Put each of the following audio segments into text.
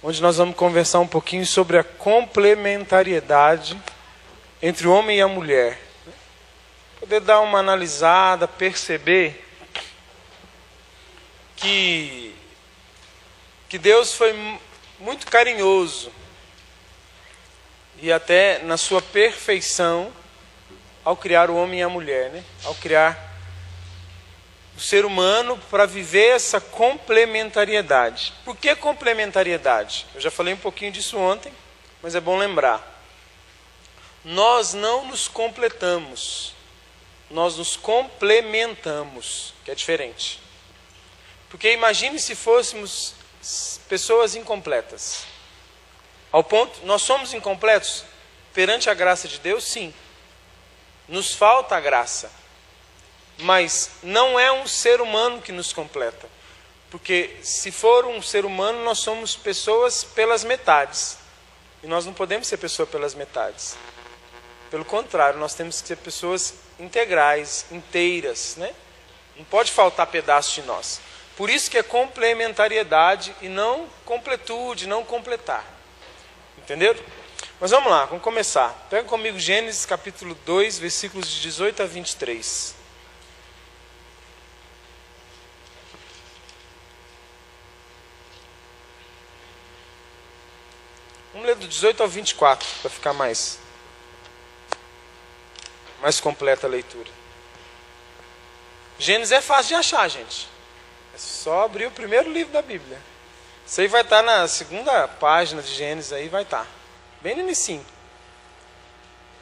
onde nós vamos conversar um pouquinho sobre a complementariedade entre o homem e a mulher. Poder dar uma analisada, perceber que Deus foi muito carinhoso e até na sua perfeição ao criar o homem e a mulher, né? Ao criar o ser humano para viver essa complementariedade. Por que complementariedade? Eu já falei um pouquinho disso ontem, mas é bom lembrar. Nós não nos completamos, nós nos complementamos, que é diferente. Porque imagine se fôssemos pessoas incompletas. Ao ponto, nós somos incompletos perante a graça de Deus, sim. Nos falta a graça. Mas não é um ser humano que nos completa. Porque se for um ser humano, nós somos pessoas pelas metades. E nós não podemos ser pessoas pelas metades. Pelo contrário, nós temos que ser pessoas integrais, inteiras, né? Não pode faltar pedaço de nós. Por isso que é complementariedade e não completude, não completar. Entenderam? Mas vamos lá, vamos começar. Pega comigo Gênesis capítulo 2, versículos de 18 a 23. Vamos ler do 18 ao 24, para ficar mais completa a leitura. Gênesis é fácil de achar, gente. É só abrir o primeiro livro da Bíblia. Isso aí vai estar na segunda página de Gênesis, aí vai estar. Bem no inicinho.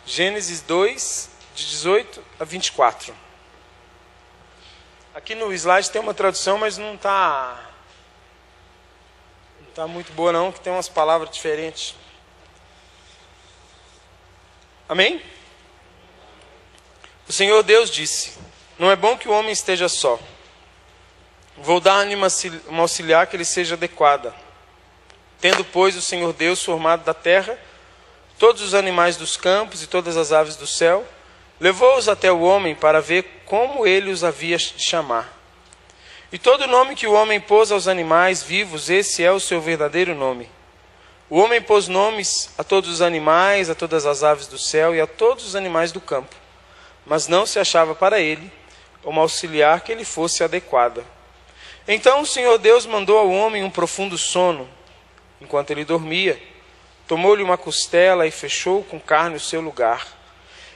Gênesis 2, de 18 a 24. Aqui no slide tem uma tradução, mas não está muito boa não, que tem umas palavras diferentes. Amém? O Senhor Deus disse: não é bom que o homem esteja só. Vou dar-lhe uma auxiliar que lhe seja adequada. Tendo, pois, o Senhor Deus formado da terra todos os animais dos campos e todas as aves do céu, levou-os até o homem para ver como ele os havia de chamar. E todo nome que o homem pôs aos animais vivos, esse é o seu verdadeiro nome. O homem pôs nomes a todos os animais, a todas as aves do céu e a todos os animais do campo. Mas não se achava para ele uma auxiliar que lhe fosse adequada. Então o Senhor Deus mandou ao homem um profundo sono. Enquanto ele dormia, tomou-lhe uma costela e fechou com carne o seu lugar.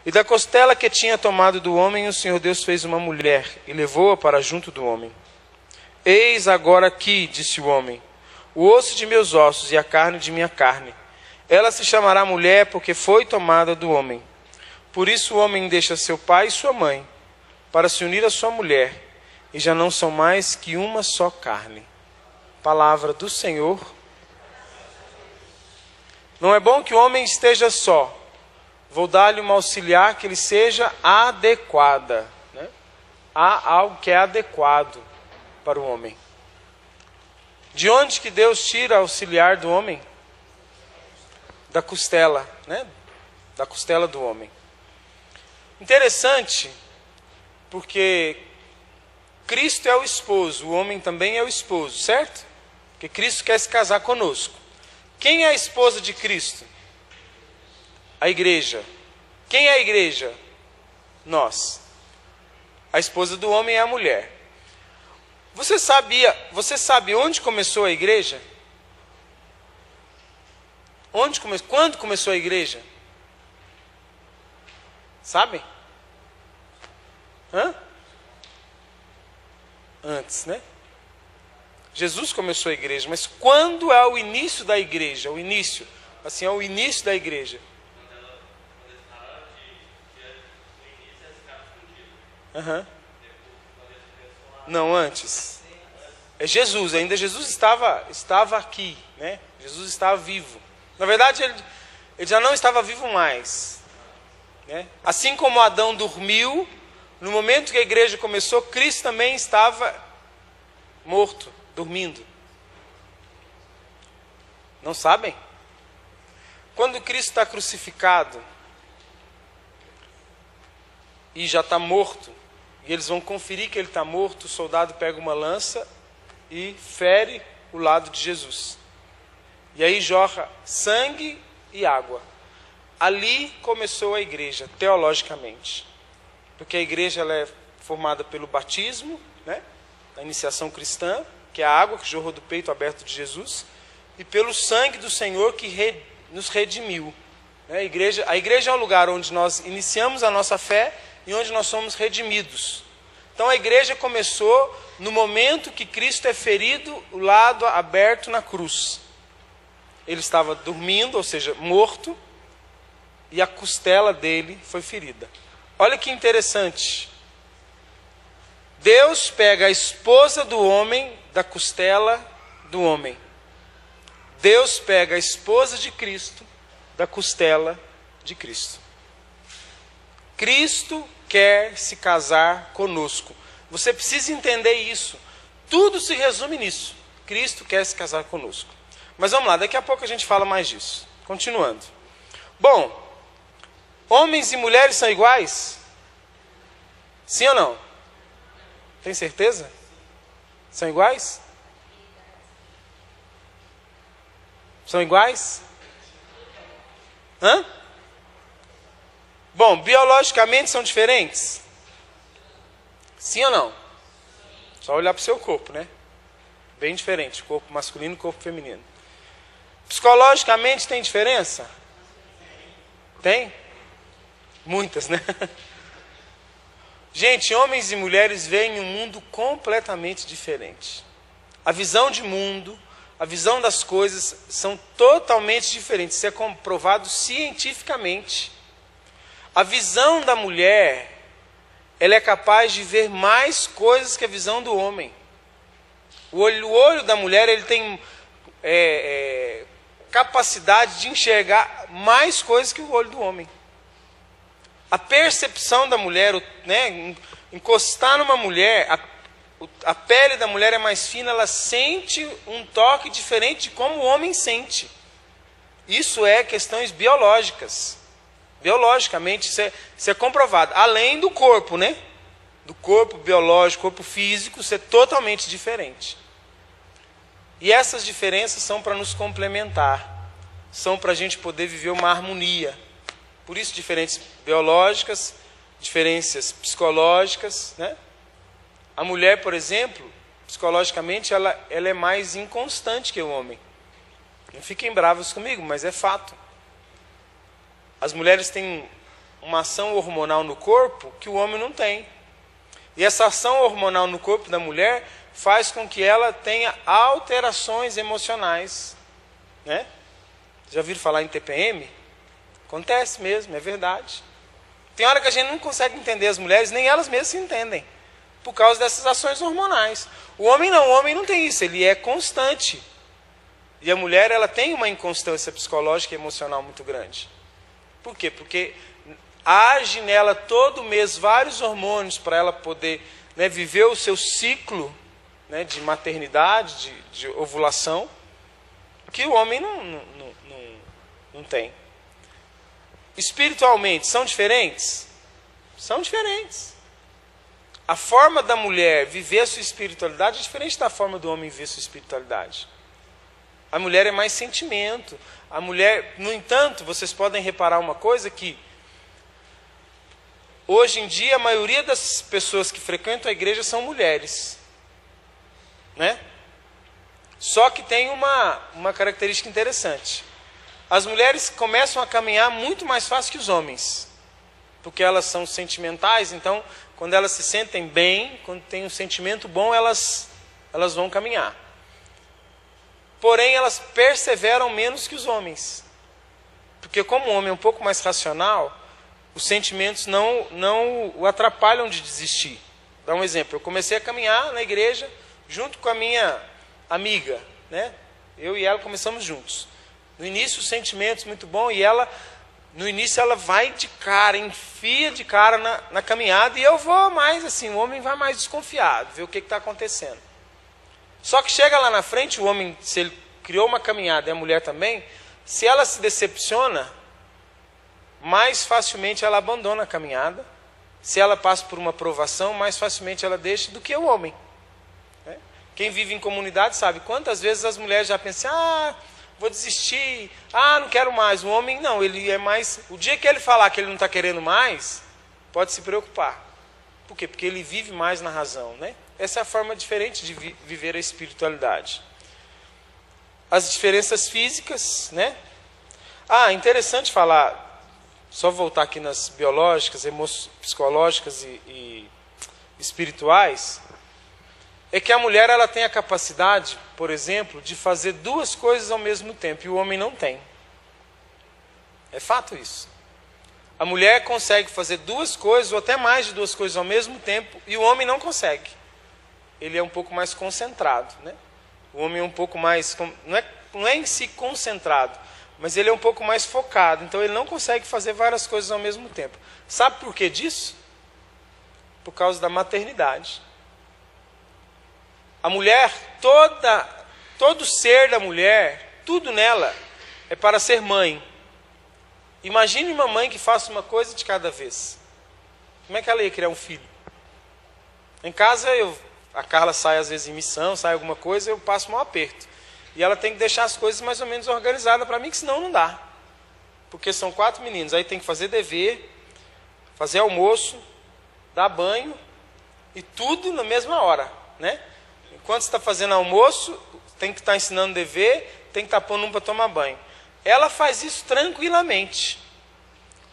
E da costela que tinha tomado do homem, o Senhor Deus fez uma mulher e levou-a para junto do homem. Eis agora aqui, disse o homem, o osso de meus ossos e a carne de minha carne. Ela se chamará mulher porque foi tomada do homem. Por isso o homem deixa seu pai e sua mãe, para se unir à sua mulher, e já não são mais que uma só carne. Palavra do Senhor. Não é bom que o homem esteja só. Vou dar-lhe uma auxiliar que lhe seja adequada. Né? Há algo que é adequado para o homem. De onde que Deus tira a auxiliar do homem? Da costela, né? Da costela do homem. Interessante, porque Cristo é o esposo, o homem também é o esposo, certo? Porque Cristo quer se casar conosco. Quem é a esposa de Cristo? A igreja. Quem é a igreja? Nós. A esposa do homem é a mulher. Você sabe onde começou a igreja? Quando começou a igreja? Sabem? Antes, né? Jesus começou a igreja, mas quando é o início da igreja? O início, assim, é o início da igreja. Não, antes. É Jesus, ainda Jesus estava aqui, né? Jesus estava vivo. Na verdade, ele já não estava vivo mais, né? Assim como Adão dormiu, no momento que a igreja começou, Cristo também estava morto, dormindo. Não sabem? Quando Cristo está crucificado e já está morto, e eles vão conferir que ele está morto, o soldado pega uma lança e fere o lado de Jesus. E aí jorra sangue e água. Ali começou a igreja, teologicamente. Porque a igreja ela é formada pelo batismo, né? A iniciação cristã, que é a água que jorrou do peito aberto de Jesus, e pelo sangue do Senhor que nos redimiu. A igreja é um lugar onde nós iniciamos a nossa fé e onde nós somos redimidos. Então a igreja começou no momento que Cristo é ferido, o lado aberto na cruz. Ele estava dormindo, ou seja, morto, e a costela dele foi ferida. Olha que interessante. Deus pega a esposa do homem da costela do homem. Deus pega a esposa de Cristo da costela de Cristo. Cristo quer se casar conosco. Você precisa entender isso. Tudo se resume nisso. Cristo quer se casar conosco. Mas vamos lá, daqui a pouco a gente fala mais disso. Continuando. Bom, homens e mulheres são iguais? Sim ou não? Tem certeza? São iguais? São iguais? Hã? Bom, biologicamente são diferentes? Sim ou não? Só olhar para o seu corpo, né? Bem diferente, corpo masculino e corpo feminino. Psicologicamente tem diferença? Tem? Muitas, né? Gente, homens e mulheres veem um mundo completamente diferente. A visão de mundo, a visão das coisas são totalmente diferentes. Isso é comprovado cientificamente. A visão da mulher, ela é capaz de ver mais coisas que a visão do homem. O olho da mulher, ele tem capacidade de enxergar mais coisas que o olho do homem. A percepção da mulher, né, encostar numa mulher, a pele da mulher é mais fina, ela sente um toque diferente de como o homem sente. Isso é questões biológicas. Biologicamente, isso é comprovado. Além do corpo, né? Do corpo biológico, corpo físico, isso é totalmente diferente. E essas diferenças são para nos complementar. São para a gente poder viver uma harmonia. Por isso, diferenças biológicas, diferenças psicológicas, né? A mulher, por exemplo, psicologicamente, ela é mais inconstante que o homem. Não fiquem bravos comigo, mas é fato. As mulheres têm uma ação hormonal no corpo que o homem não tem. E essa ação hormonal no corpo da mulher faz com que ela tenha alterações emocionais, né? Já ouviram falar em TPM? Acontece mesmo, é verdade. Tem hora que a gente não consegue entender as mulheres, nem elas mesmas se entendem, por causa dessas ações hormonais. O homem não tem isso, ele é constante. E a mulher, ela tem uma inconstância psicológica e emocional muito grande. Por quê? Porque age nela todo mês vários hormônios para ela poder, né, viver o seu ciclo, né, de maternidade, de ovulação, que o homem não tem. Espiritualmente, são diferentes? São diferentes. A forma da mulher viver a sua espiritualidade é diferente da forma do homem viver a sua espiritualidade. A mulher é mais sentimento. A mulher, no entanto, vocês podem reparar uma coisa que hoje em dia a maioria das pessoas que frequentam a igreja são mulheres, né? Só que tem uma característica interessante. As mulheres começam a caminhar muito mais fácil que os homens, porque elas são sentimentais, então quando elas se sentem bem, quando tem um sentimento bom, elas vão caminhar. Porém, elas perseveram menos que os homens. Porque como o homem é um pouco mais racional, os sentimentos não o atrapalham de desistir. Dá um exemplo. Eu comecei a caminhar na igreja junto com a minha amiga, né? Eu e ela começamos juntos. No início, os sentimentos muito bom, e no início ela vai de cara, enfia de cara na caminhada, e eu vou mais assim, o homem vai mais desconfiado, ver o que está acontecendo. Só que chega lá na frente, o homem, se ele criou uma caminhada e a mulher também, se ela se decepciona, mais facilmente ela abandona a caminhada. Se ela passa por uma provação, mais facilmente ela deixa do que o homem. Quem vive em comunidade sabe quantas vezes as mulheres já pensam, vou desistir, não quero mais. O homem não, ele é mais... O dia que ele falar que ele não está querendo mais, pode se preocupar. Por quê? Porque ele vive mais na razão, né? Essa é a forma diferente de viver a espiritualidade. As diferenças físicas, né? Interessante falar, só voltar aqui nas biológicas, psicológicas e espirituais, é que a mulher ela tem a capacidade, por exemplo, de fazer duas coisas ao mesmo tempo, e o homem não tem. É fato isso. A mulher consegue fazer duas coisas, ou até mais de duas coisas ao mesmo tempo, e o homem não consegue. Ele é um pouco mais concentrado, né? O homem é um pouco mais, não é em si concentrado, mas ele é um pouco mais focado, então ele não consegue fazer várias coisas ao mesmo tempo. Sabe por que disso? Por causa da maternidade. A mulher, todo ser da mulher, tudo nela é para ser mãe. Imagine uma mãe que faça uma coisa de cada vez. Como é que ela ia criar um filho? Em casa, a Carla sai às vezes em missão, sai alguma coisa, eu passo um aperto. E ela tem que deixar as coisas mais ou menos organizadas para mim, que senão não dá. Porque são 4 meninos, aí tem que fazer dever, fazer almoço, dar banho, e tudo na mesma hora, né? Enquanto você está fazendo almoço, tem que estar ensinando dever, tem que estar pondo um para tomar banho. Ela faz isso tranquilamente.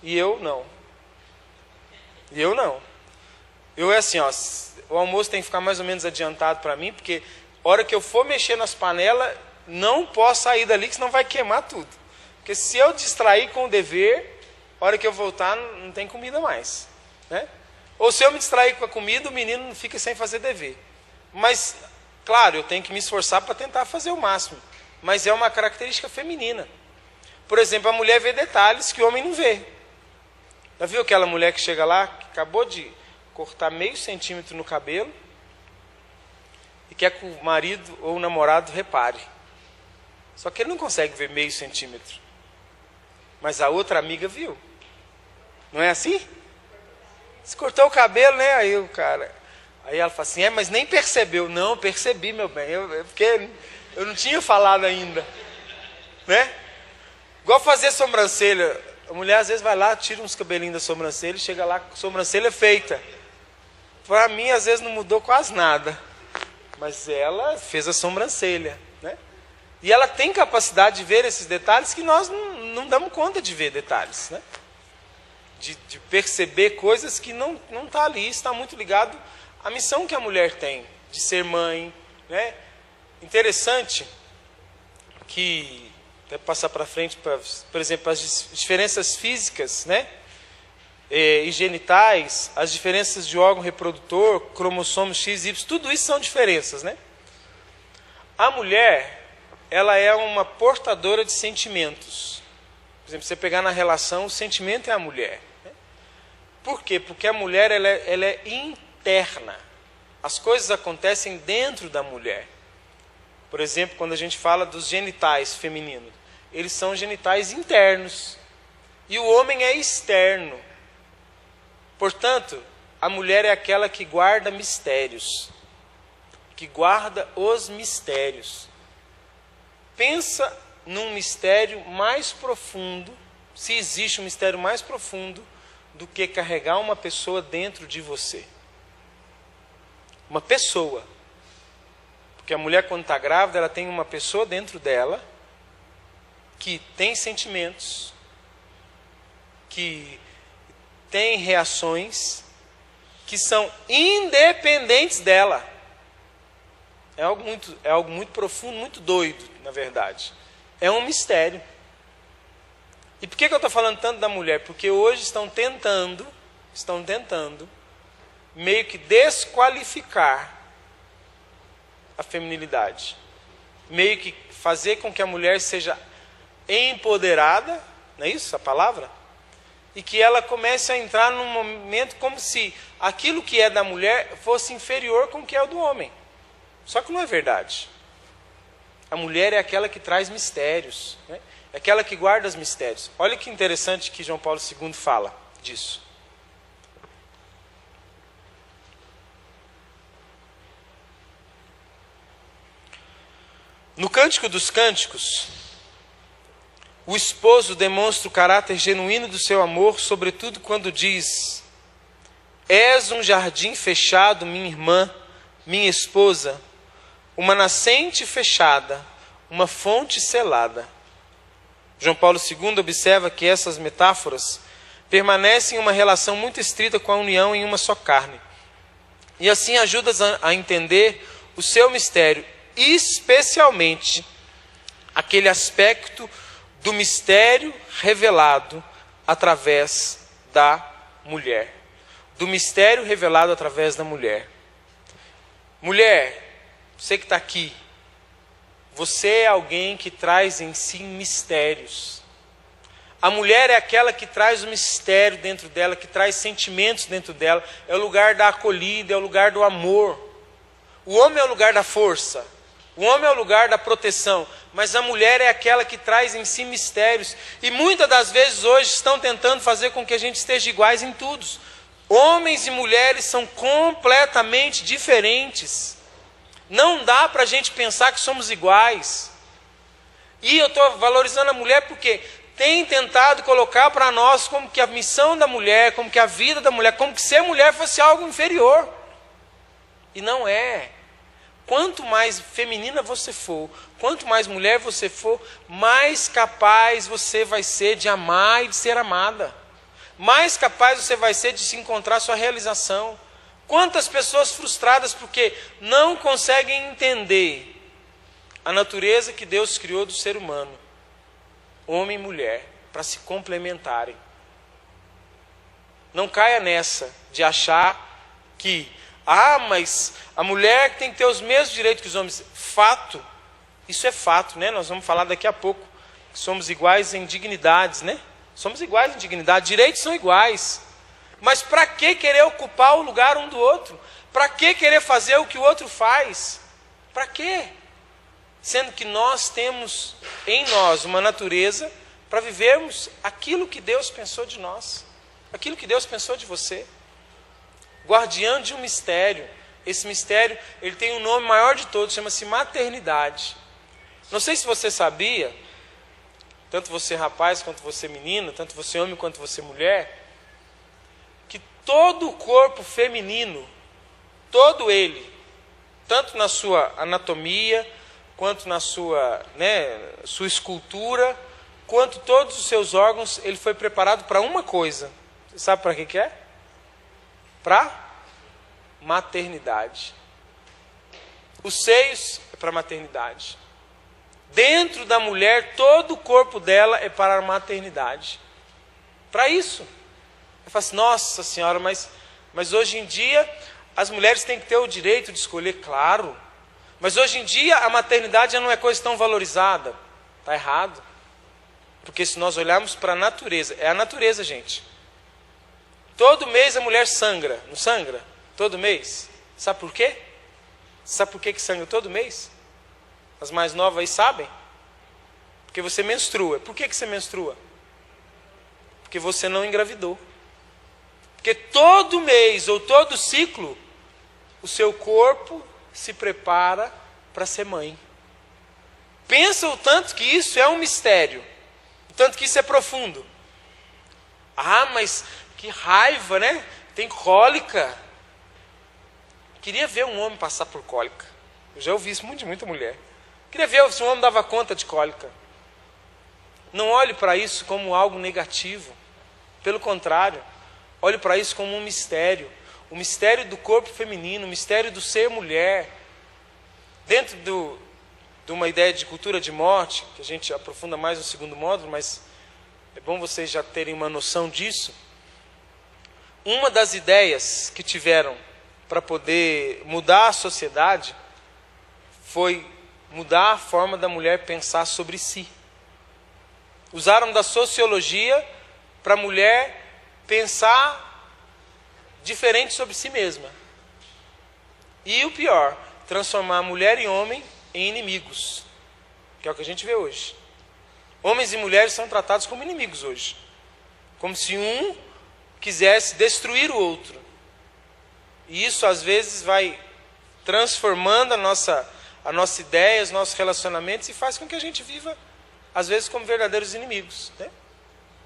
E eu não. Eu é assim, o almoço tem que ficar mais ou menos adiantado para mim, porque a hora que eu for mexer nas panelas, não posso sair dali, que senão vai queimar tudo. Porque se eu distrair com o dever, a hora que eu voltar, não tem comida mais, né? Ou se eu me distrair com a comida, o menino fica sem fazer dever. Mas, claro, eu tenho que me esforçar para tentar fazer o máximo. Mas é uma característica feminina. Por exemplo, a mulher vê detalhes que o homem não vê. Já viu aquela mulher que chega lá, que acabou de cortar meio centímetro no cabelo, e quer que o marido ou o namorado repare. Só que ele não consegue ver meio centímetro. Mas a outra amiga viu. Não é assim? Você cortou o cabelo, né? Aí ela fala assim, mas nem percebeu. Não, percebi, meu bem. Porque eu não tinha falado ainda. Né? Igual fazer sobrancelha. A mulher às vezes vai lá, tira uns cabelinhos da sobrancelha e chega lá com a sobrancelha feita. Para mim, às vezes, não mudou quase nada. Mas ela fez a sobrancelha, né? E ela tem capacidade de ver esses detalhes que nós não damos conta de ver detalhes, né? De perceber coisas que não está ali, está muito ligado à missão que a mulher tem, de ser mãe, né? Interessante que, até passar para frente, por exemplo, as diferenças físicas, né? E genitais, as diferenças de órgão reprodutor, cromossomo X, Y, tudo isso são diferenças, né? A mulher, ela é uma portadora de sentimentos. Por exemplo, você pegar na relação, o sentimento é a mulher. Né? Por quê? Porque a mulher ela é interna. As coisas acontecem dentro da mulher. Por exemplo, quando a gente fala dos genitais femininos, eles são genitais internos. E o homem é externo. Portanto, a mulher é aquela que guarda mistérios. Que guarda os mistérios. Pensa num mistério mais profundo, se existe um mistério mais profundo do que carregar uma pessoa dentro de você. Uma pessoa. Porque a mulher, quando está grávida, ela tem uma pessoa dentro dela que tem sentimentos, que tem reações, que são independentes dela. É algo muito profundo, muito doido, na verdade. É um mistério. E por que eu estou falando tanto da mulher? Porque hoje estão tentando meio que desqualificar a feminilidade. Meio que fazer com que a mulher seja empoderada, não é isso a palavra? E que ela comece a entrar num momento como se aquilo que é da mulher fosse inferior com o que é o do homem. Só que não é verdade. A mulher é aquela que traz mistérios, né? É aquela que guarda os mistérios. Olha que interessante que João Paulo II fala disso. No Cântico dos Cânticos, O esposo demonstra o caráter genuíno do seu amor, sobretudo quando diz: és um jardim fechado, minha irmã, minha esposa, uma nascente fechada, uma fonte selada. João Paulo II observa que essas metáforas permanecem em uma relação muito estrita com a união em uma só carne. E assim ajuda a entender o seu mistério, especialmente aquele aspecto do mistério revelado através da mulher. Do mistério revelado através da mulher. Mulher, você que está aqui, você é alguém que traz em si mistérios. A mulher é aquela que traz o mistério dentro dela, que traz sentimentos dentro dela. É o lugar da acolhida, é o lugar do amor. O homem é o lugar da força. O homem é o lugar da proteção. Mas a mulher é aquela que traz em si mistérios. E muitas das vezes hoje estão tentando fazer com que a gente esteja iguais em tudo. Homens e mulheres são completamente diferentes. Não dá para a gente pensar que somos iguais. E eu estou valorizando a mulher porque tem tentado colocar para nós como que a missão da mulher, como que a vida da mulher, como que ser mulher fosse algo inferior. E não é. Quanto mais feminina você for, quanto mais mulher você for, mais capaz você vai ser de amar e de ser amada. Mais capaz você vai ser de se encontrar sua realização. Quantas pessoas frustradas porque não conseguem entender a natureza que Deus criou do ser humano, homem e mulher, para se complementarem. Não caia nessa de achar que, mas a mulher tem que ter os mesmos direitos que os homens. Fato, isso é fato, né? Nós vamos falar daqui a pouco que somos iguais em dignidades, né? Somos iguais em dignidade, direitos são iguais. Mas para que querer ocupar o lugar um do outro? Para que querer fazer o que o outro faz? Para quê? Sendo que nós temos em nós uma natureza para vivermos aquilo que Deus pensou de nós. Aquilo que Deus pensou de você. Guardião de um mistério. Esse mistério, ele tem um nome maior de todos, chama-se maternidade. Não sei se você sabia, tanto você rapaz quanto você menina, tanto você homem quanto você mulher, que todo o corpo feminino, todo ele, tanto na sua anatomia, quanto na sua escultura, quanto todos os seus órgãos, ele foi preparado para uma coisa. Você sabe para que é? Para maternidade. Os seios é para maternidade. Dentro da mulher, todo o corpo dela é para a maternidade. Para isso. Eu falo assim, nossa senhora, mas hoje em dia as mulheres têm que ter o direito de escolher, claro. Mas hoje em dia a maternidade já não é coisa tão valorizada. Está errado. Porque se nós olharmos para a natureza, é a natureza, gente. Todo mês a mulher sangra, não sangra? Todo mês. Sabe por quê? Sabe por que sangra todo mês? As mais novas aí sabem? Porque você menstrua. Por que você menstrua? Porque você não engravidou. Porque todo mês ou todo ciclo, o seu corpo se prepara para ser mãe. Pensa o tanto que isso é um mistério. O tanto que isso é profundo. Mas que raiva, né? Tem cólica. Queria ver um homem passar por cólica. Eu já ouvi isso muito de muita mulher. Queria ver se um homem dava conta de cólica. Não olhe para isso como algo negativo. Pelo contrário, olhe para isso como um mistério. O mistério do corpo feminino, o mistério do ser mulher. Dentro de uma ideia de cultura de morte, que a gente aprofunda mais no segundo módulo, mas é bom vocês já terem uma noção disso. Uma das ideias que tiveram para poder mudar a sociedade foi mudar a forma da mulher pensar sobre si. Usaram da sociologia para a mulher pensar diferente sobre si mesma. E o pior, transformar mulher e homem em inimigos, que é o que a gente vê hoje. Homens e mulheres são tratados como inimigos hoje. Como se um quisesse destruir o outro. E isso às vezes vai transformando a nossa ideia, os nossos relacionamentos e faz com que a gente viva às vezes como verdadeiros inimigos, né?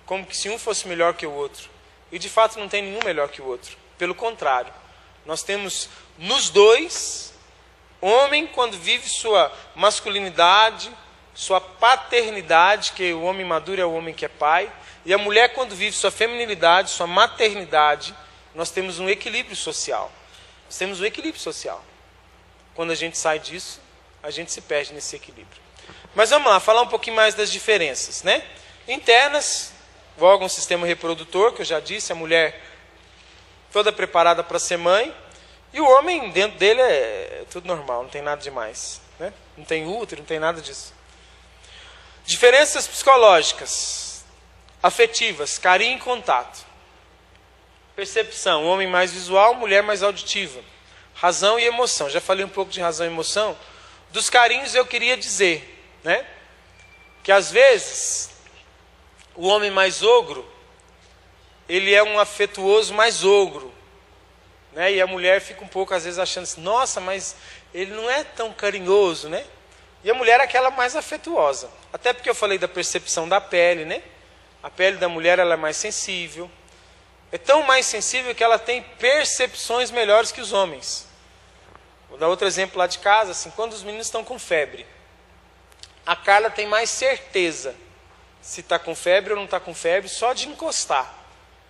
Como que se um fosse melhor que o outro. E de fato não tem nenhum melhor que o outro. Pelo contrário, nós temos nos dois, homem quando vive sua masculinidade, sua paternidade, que o homem maduro é o homem que é pai, e a mulher quando vive sua feminilidade, sua maternidade, nós temos um equilíbrio social. Nós temos um equilíbrio social. Quando a gente sai disso, a gente se perde nesse equilíbrio. Mas vamos lá, falar um pouquinho mais das diferenças, né? Internas, o órgão sistema reprodutor, que eu já disse, a mulher toda preparada para ser mãe, e o homem, dentro dele, é tudo normal, não tem nada demais, né? Não tem útero, não tem nada disso. Diferenças psicológicas, afetivas, carinho e contato. Percepção, homem mais visual, mulher mais auditiva. Razão e emoção, já falei um pouco de razão e emoção. Dos carinhos eu queria dizer, né, que às vezes o homem mais ogro, ele é um afetuoso mais ogro, né, e a mulher fica um pouco às vezes achando assim, nossa, mas ele não é tão carinhoso, né? E a mulher é aquela mais afetuosa. Até porque eu falei da percepção da pele, né? A pele da mulher ela é mais sensível. É tão mais sensível que ela tem percepções melhores que os homens. Vou dar outro exemplo lá de casa, assim, quando os meninos estão com febre. A Carla tem mais certeza se está com febre ou não está com febre só de encostar.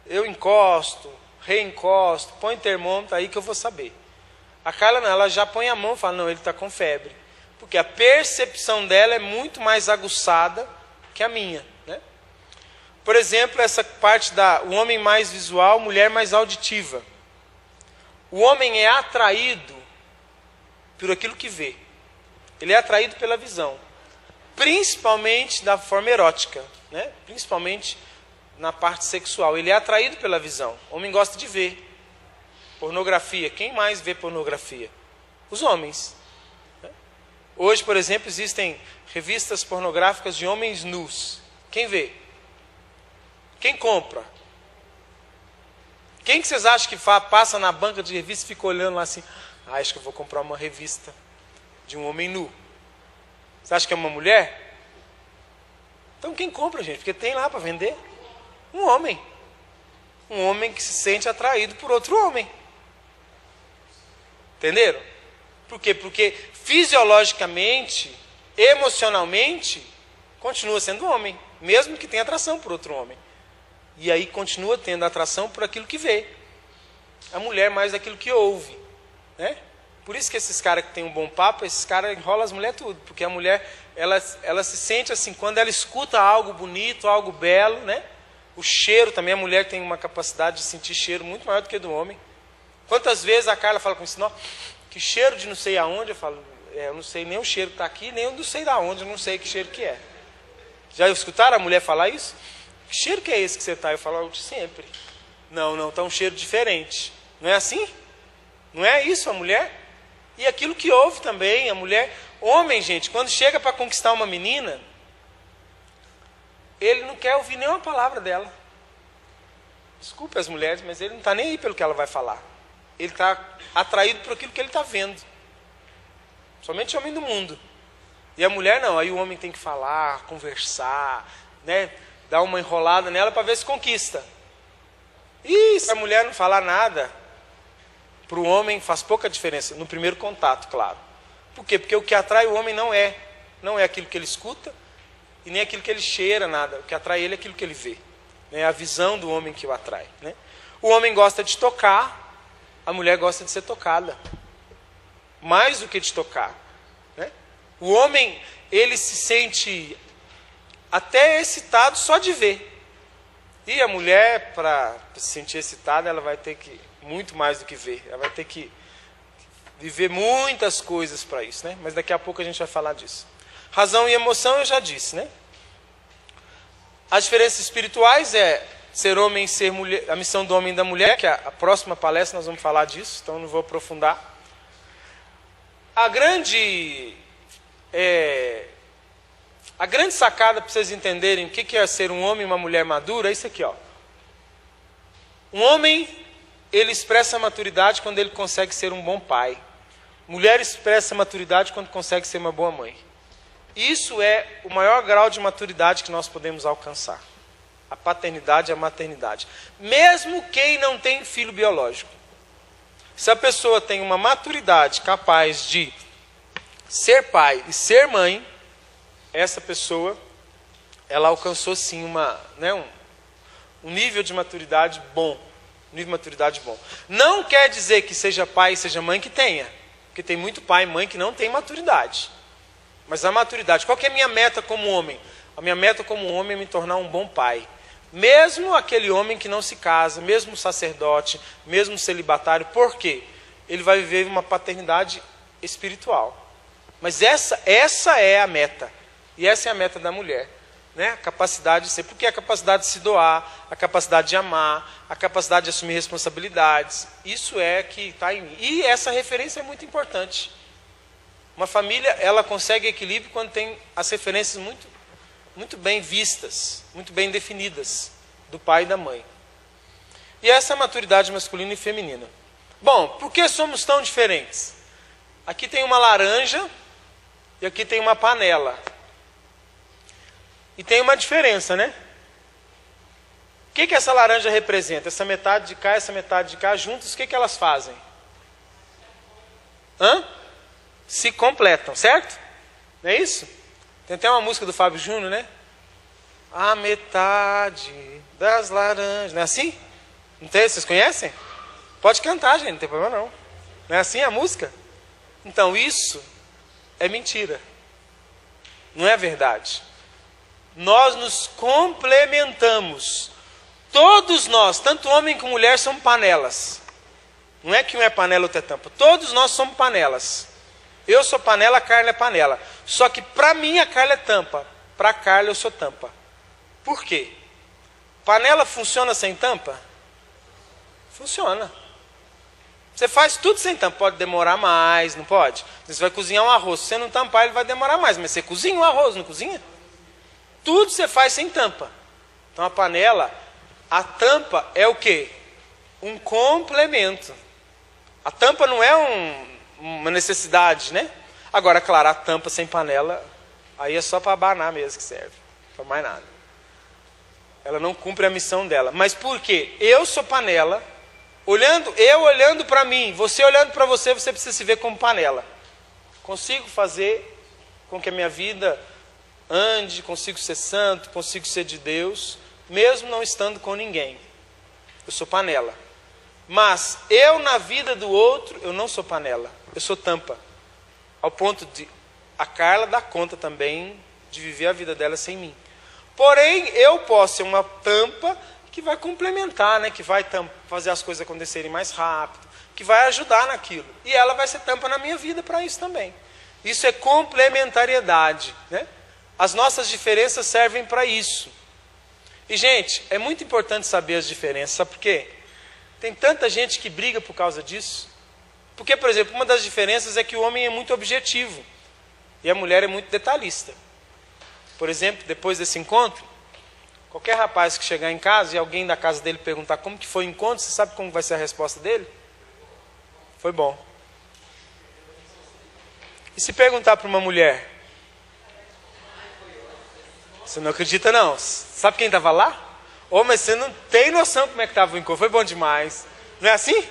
Eu encosto, reencosto, põe termômetro aí que eu vou saber. A Carla não, ela já põe a mão e fala, não, ele está com febre. Porque a percepção dela é muito mais aguçada que a minha, né? Por exemplo, essa parte o homem mais visual, mulher mais auditiva. O homem é atraído por aquilo que vê. Ele é atraído pela visão. Principalmente da forma erótica, né? Principalmente na parte sexual. Ele é atraído pela visão. O homem gosta de ver. Pornografia. Quem mais vê pornografia? Os homens. Hoje, por exemplo, existem revistas pornográficas de homens nus. Quem vê? Quem compra? Quem que vocês acham que passa na banca de revista e fica olhando lá assim? Ah, acho que eu vou comprar uma revista de um homem nu. Você acha que é uma mulher? Então quem compra, gente? Porque tem lá para vender. Um homem. Um homem que se sente atraído por outro homem. Entenderam? Por quê? Porque fisiologicamente, emocionalmente, continua sendo homem, mesmo que tenha atração por outro homem. E aí continua tendo atração por aquilo que vê. A mulher mais aquilo que ouve, né? Por isso que esses caras que têm um bom papo, esses caras enrolam as mulheres tudo. Porque a mulher, ela se sente assim, quando ela escuta algo bonito, algo belo, né? O cheiro também, a mulher tem uma capacidade de sentir cheiro muito maior do que a do homem. Quantas vezes a Carla fala com isso, que cheiro de não sei aonde, eu falo, eu não sei nem o cheiro que está aqui, nem eu não sei de onde, eu não sei que cheiro que é. Já escutaram a mulher falar isso? Que cheiro que é esse que você está? Eu falo, sempre. Não, está um cheiro diferente. Não é assim? Não é isso a mulher? E aquilo que ouve também, a mulher... Homem, gente, quando chega para conquistar uma menina, ele não quer ouvir nenhuma palavra dela. Desculpe as mulheres, mas ele não está nem aí pelo que ela vai falar. Ele está atraído por aquilo que ele está vendo. Somente o homem do mundo. E a mulher não, aí o homem tem que falar, conversar, né? Dar uma enrolada nela para ver se conquista. E se a mulher não falar nada, para o homem faz pouca diferença, no primeiro contato, claro. Por quê? Porque o que atrai o homem não é aquilo que ele escuta e nem aquilo que ele cheira, nada. O que atrai ele é aquilo que ele vê. É a visão do homem que o atrai, né? O homem gosta de tocar, a mulher gosta de ser tocada. Mais do que de tocar, né? O homem, ele se sente até excitado só de ver. E a mulher, para se sentir excitada, ela vai ter que, muito mais do que ver, ela vai ter que viver muitas coisas para isso, né? Mas daqui a pouco a gente vai falar disso. Razão e emoção eu já disse, né? As diferenças espirituais é ser homem e ser mulher, a missão do homem e da mulher, que a próxima palestra nós vamos falar disso, então não vou aprofundar. A grande sacada para vocês entenderem o que é ser um homem e uma mulher madura é isso aqui, ó. Um homem, ele expressa maturidade quando ele consegue ser um bom pai. Mulher expressa maturidade quando consegue ser uma boa mãe. Isso é o maior grau de maturidade que nós podemos alcançar. A paternidade e a maternidade. Mesmo quem não tem filho biológico. Se a pessoa tem uma maturidade capaz de ser pai e ser mãe, essa pessoa, ela alcançou sim um nível de maturidade bom. Não quer dizer que seja pai e seja mãe que tenha. Porque tem muito pai e mãe que não tem maturidade. Mas a maturidade, qual que é a minha meta como homem? A minha meta como homem é me tornar um bom pai. Mesmo aquele homem que não se casa, mesmo o sacerdote, mesmo o celibatário, por quê? Ele vai viver uma paternidade espiritual. Mas essa é a meta. E essa é a meta da mulher. Né? A capacidade de ser. Porque a capacidade de se doar, a capacidade de amar, a capacidade de assumir responsabilidades. Isso é que está em mim. E essa referência é muito importante. Uma família, ela consegue equilíbrio quando tem as referências muito bem vistas, muito bem definidas, do pai e da mãe. E essa é a maturidade masculina e feminina. Bom, por que somos tão diferentes? Aqui tem uma laranja e aqui tem uma panela. E tem uma diferença, né? O que essa laranja representa? Essa metade de cá, essa metade de cá, juntas, o que elas fazem? Se completam, certo? Não é isso? Tem até uma música do Fábio Júnior, né? A metade das laranjas. Não é assim? Não tem? Vocês conhecem? Pode cantar, gente, não tem problema não. Não é assim a música? Então isso é mentira. Não é verdade. Nós nos complementamos. Todos nós, tanto homem como mulher, somos panelas. Não é que um é panela, outro é tampa. Todos nós somos panelas. Eu sou panela, a Carla é panela. Só que para mim a Carla é tampa. Para a Carla eu sou tampa. Por quê? Panela funciona sem tampa? Funciona. Você faz tudo sem tampa. Pode demorar mais, não pode? Você vai cozinhar um arroz. Se você não tampar, ele vai demorar mais. Mas você cozinha um arroz, não cozinha? Tudo você faz sem tampa. Então a panela, a tampa é o quê? Um complemento. A tampa não é uma necessidade, né? Agora, claro, a tampa sem panela, aí é só para abanar mesmo que serve. Para mais nada. Ela não cumpre a missão dela. Mas por quê? Eu sou panela. Eu olhando para mim, você olhando para você, você precisa se ver como panela. Consigo fazer com que a minha vida ande, consigo ser santo, consigo ser de Deus, mesmo não estando com ninguém. Eu sou panela. Mas eu na vida do outro, eu não sou panela. Eu sou tampa. Ao ponto de a Carla dar conta também de viver a vida dela sem mim. Porém, eu posso ser uma tampa que vai complementar, né? Que vai fazer as coisas acontecerem mais rápido, que vai ajudar naquilo. E ela vai ser tampa na minha vida para isso também. Isso é complementariedade, né? As nossas diferenças servem para isso. E, gente, é muito importante saber as diferenças. Sabe por quê? Tem tanta gente que briga por causa disso. Porque, por exemplo, uma das diferenças é que o homem é muito objetivo e a mulher é muito detalhista. Por exemplo, depois desse encontro, qualquer rapaz que chegar em casa e alguém da casa dele perguntar como que foi o encontro, você sabe como vai ser a resposta dele? Foi bom. E se perguntar para uma mulher? Você não acredita não? Sabe quem estava lá? Mas você não tem noção como é que estava o encontro. Foi bom demais. Não é assim?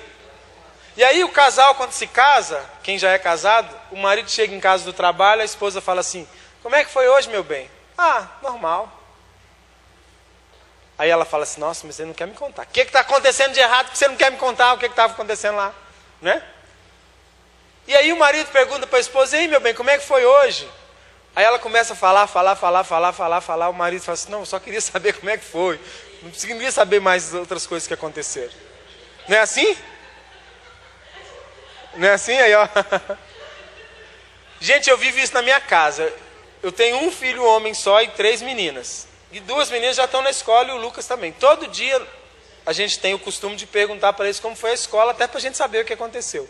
E aí o casal, quando se casa, quem já é casado, o marido chega em casa do trabalho, a esposa fala assim, como é que foi hoje, meu bem? Normal. Aí ela fala assim, nossa, mas você não quer me contar. O que está acontecendo de errado que você não quer me contar o que estava acontecendo lá? Né? E aí o marido pergunta para a esposa, e aí, meu bem, como é que foi hoje? Aí ela começa a falar, o marido fala assim, não, eu só queria saber como é que foi. Não queria saber mais outras coisas que aconteceram. Não é assim? Não é assim? Aí, ó. Gente, eu vivo isso na minha casa. Eu tenho um filho homem só e 3 meninas. E 2 meninas já estão na escola e o Lucas também. Todo dia a gente tem o costume de perguntar para eles como foi a escola, até para a gente saber o que aconteceu.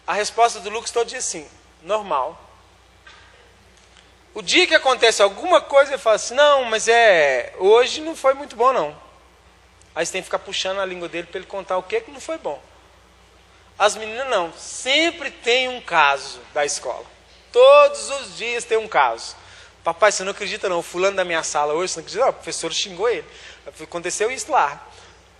A resposta do Lucas todo dia é assim, normal. O dia que acontece alguma coisa, ele fala assim, não, mas hoje não foi muito bom não. Aí você tem que ficar puxando a língua dele para ele contar o que não foi bom. As meninas não, sempre tem um caso da escola. Todos os dias tem um caso. Papai, você não acredita não, o fulano da minha sala hoje, você não acredita não, o professor xingou ele. Aconteceu isso lá.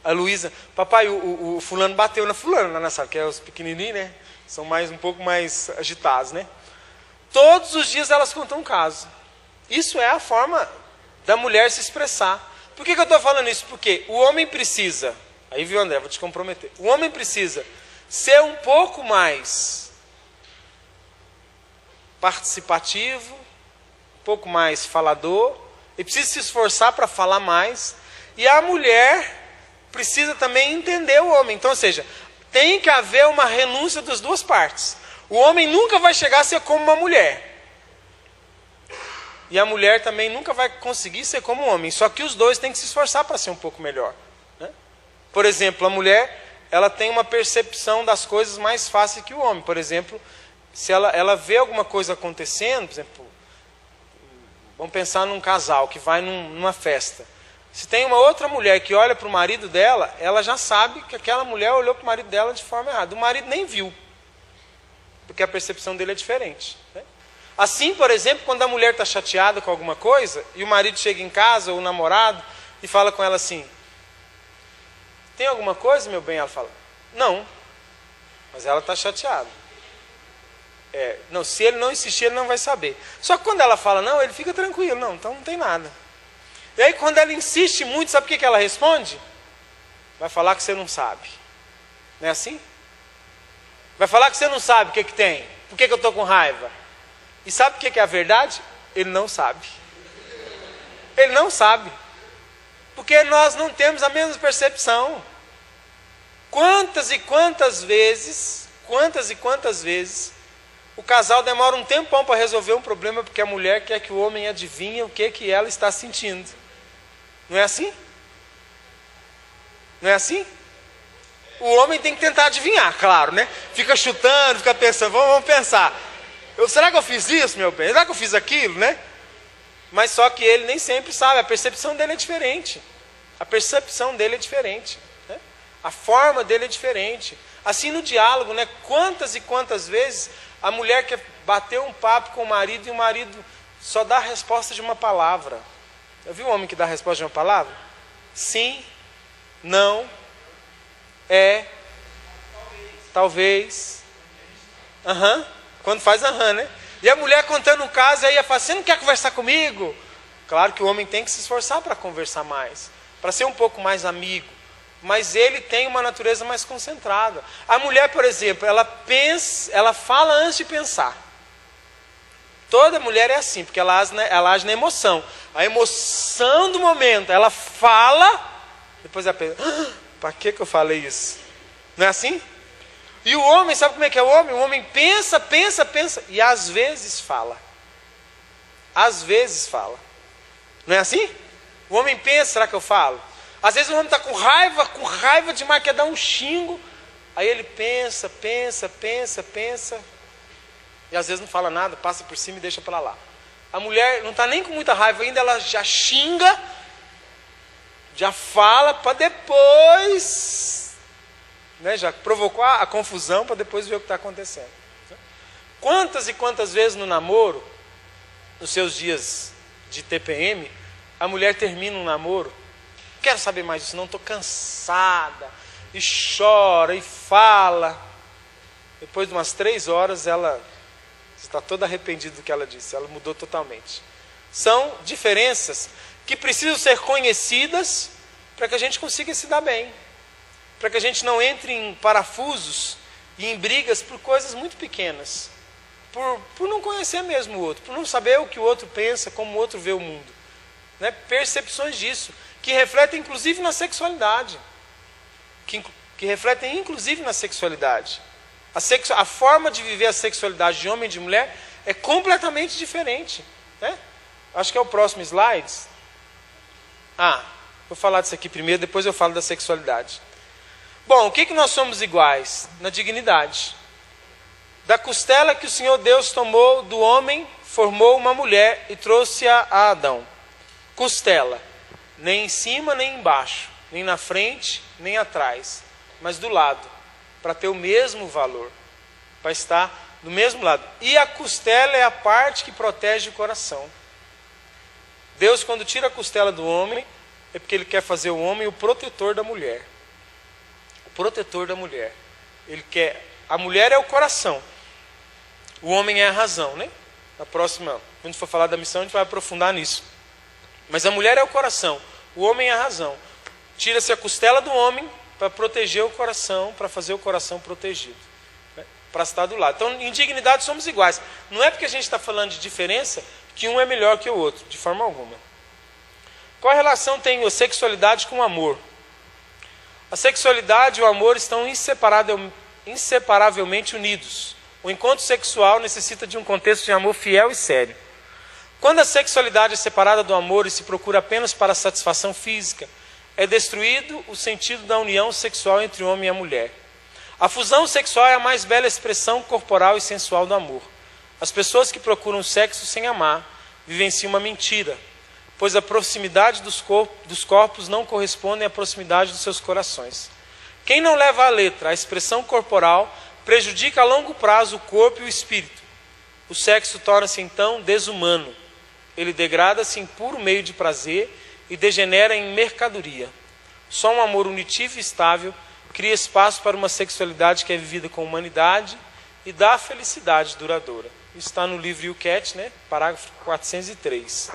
A Luísa, papai, o fulano bateu na fulana lá na sala, que é os pequenininhos, né? São um pouco mais agitados, né? Todos os dias elas contam um caso. Isso é a forma da mulher se expressar. Por que eu estou falando isso? Porque o homem precisa, aí viu André, vou te comprometer. O homem precisa ser um pouco mais participativo, um pouco mais falador, e precisa se esforçar para falar mais. E a mulher precisa também entender o homem. Então, ou seja, tem que haver uma renúncia das duas partes. O homem nunca vai chegar a ser como uma mulher. E a mulher também nunca vai conseguir ser como um homem. Só que os dois têm que se esforçar para ser um pouco melhor, né? Por exemplo, a mulher, ela tem uma percepção das coisas mais fácil que o homem. Por exemplo, se ela vê alguma coisa acontecendo, por exemplo, vamos pensar num casal que vai numa festa. Se tem uma outra mulher que olha para o marido dela, ela já sabe que aquela mulher olhou para o marido dela de forma errada. O marido nem viu, porque a percepção dele é diferente, né? Assim, por exemplo, quando a mulher está chateada com alguma coisa, e o marido chega em casa, ou o namorado, e fala com ela assim, tem alguma coisa, meu bem? Ela fala, não, mas ela está chateada. Não, se ele não insistir, ele não vai saber. Só que quando ela fala não, ele fica tranquilo, não, então não tem nada. E aí quando ela insiste muito, sabe o que ela responde? Vai falar que você não sabe. Não é assim? Vai falar que você não sabe o que tem. Por que eu estou com raiva? E sabe o que é a verdade? Ele não sabe. Ele não sabe. Porque nós não temos a mesma percepção. Quantas e quantas vezes o casal demora um tempão para resolver um problema porque a mulher quer que o homem adivinhe o que ela está sentindo. Não é assim? Não é assim? O homem tem que tentar adivinhar, claro, né? Fica chutando, fica pensando, vamos pensar. Será que eu fiz isso, meu bem? Será que eu fiz aquilo, né? Mas só que ele nem sempre sabe, a percepção dele é diferente. A percepção dele é diferente, né? A forma dele é diferente. Assim no diálogo, né? Quantas e quantas vezes a mulher quer bater um papo com o marido e o marido só dá a resposta de uma palavra. Já viu um homem que dá a resposta de uma palavra? Sim, não, talvez, quando faz né? E a mulher contando um caso, aí ela fala, você não quer conversar comigo? Claro que o homem tem que se esforçar para conversar mais, para ser um pouco mais amigo, mas ele tem uma natureza mais concentrada. A mulher, por exemplo, ela fala antes de pensar. Toda mulher é assim, porque ela age na emoção. A emoção do momento, ela fala, depois ela pensa, para que eu falei isso? Não é assim? E o homem, sabe como é que é o homem? O homem pensa, e às vezes fala. Às vezes fala. Não é assim? O homem pensa, será que eu falo? Às vezes o homem está com raiva demais, quer dar um xingo. Aí ele pensa, e às vezes não fala nada, passa por cima e deixa para lá. A mulher não está nem com muita raiva ainda, ela já xinga, já fala para depois, né, já provocou a confusão para depois ver o que está acontecendo. Quantas e quantas vezes no namoro, nos seus dias de TPM, a mulher termina um namoro, quero saber mais disso, não, estou cansada, e chora, e fala. Depois de umas 3 horas, ela está toda arrependida do que ela disse, ela mudou totalmente. São diferenças que precisam ser conhecidas para que a gente consiga se dar bem, para que a gente não entre em parafusos e em brigas por coisas muito pequenas, por não conhecer mesmo o outro, por não saber o que o outro pensa, como o outro vê o mundo, né? Percepções disso, que refletem inclusive na sexualidade, que refletem inclusive na sexualidade. A forma de viver a sexualidade de homem e de mulher é completamente diferente, né? Acho que é o próximo slide. Vou falar disso aqui primeiro, depois eu falo da sexualidade. Bom, o que nós somos iguais? Na dignidade. Da costela que o Senhor Deus tomou do homem, formou uma mulher e trouxe-a a Adão. Costela, nem em cima nem embaixo, nem na frente nem atrás, mas do lado, para ter o mesmo valor, para estar do mesmo lado. E a costela é a parte que protege o coração. Deus, quando tira a costela do homem, é porque Ele quer fazer o homem o protetor da mulher. O protetor da mulher. Ele quer... A mulher é o coração. O homem é a razão, né? Na próxima, quando a gente for falar da missão, a gente vai aprofundar nisso. Mas a mulher é o coração, o homem é a razão. Tira-se a costela do homem para proteger o coração, para fazer o coração protegido, né? Para estar do lado. Então, em dignidade somos iguais. Não é porque a gente está falando de diferença que um é melhor que o outro, de forma alguma. Qual a relação tem a sexualidade com o amor? A sexualidade e o amor estão inseparavelmente unidos. O encontro sexual necessita de um contexto de amor fiel e sério. Quando a sexualidade é separada do amor e se procura apenas para a satisfação física, é destruído o sentido da união sexual entre o homem e a mulher. A fusão sexual é a mais bela expressão corporal e sensual do amor. As pessoas que procuram sexo sem amar vivenciam uma mentira, pois a proximidade dos corpos não corresponde à proximidade dos seus corações. Quem não leva à letra a expressão corporal prejudica a longo prazo o corpo e o espírito. O sexo torna-se então desumano. Ele degrada-se em puro meio de prazer e degenera em mercadoria. Só um amor unitivo e estável cria espaço para uma sexualidade que é vivida com humanidade e dá felicidade duradoura. Isso está no livro Yucat, né? Parágrafo 403.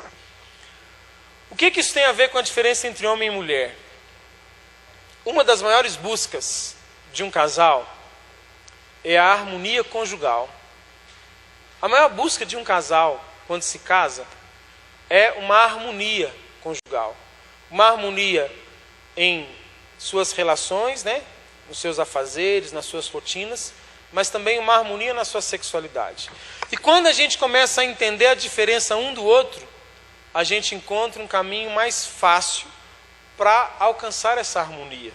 O que isso tem a ver com a diferença entre homem e mulher? Uma das maiores buscas de um casal é a harmonia conjugal. A maior busca de um casal, quando se casa, é uma harmonia conjugal. Uma harmonia em suas relações, né? Nos seus afazeres, nas suas rotinas, mas também uma harmonia na sua sexualidade. E quando a gente começa a entender a diferença um do outro, a gente encontra um caminho mais fácil para alcançar essa harmonia.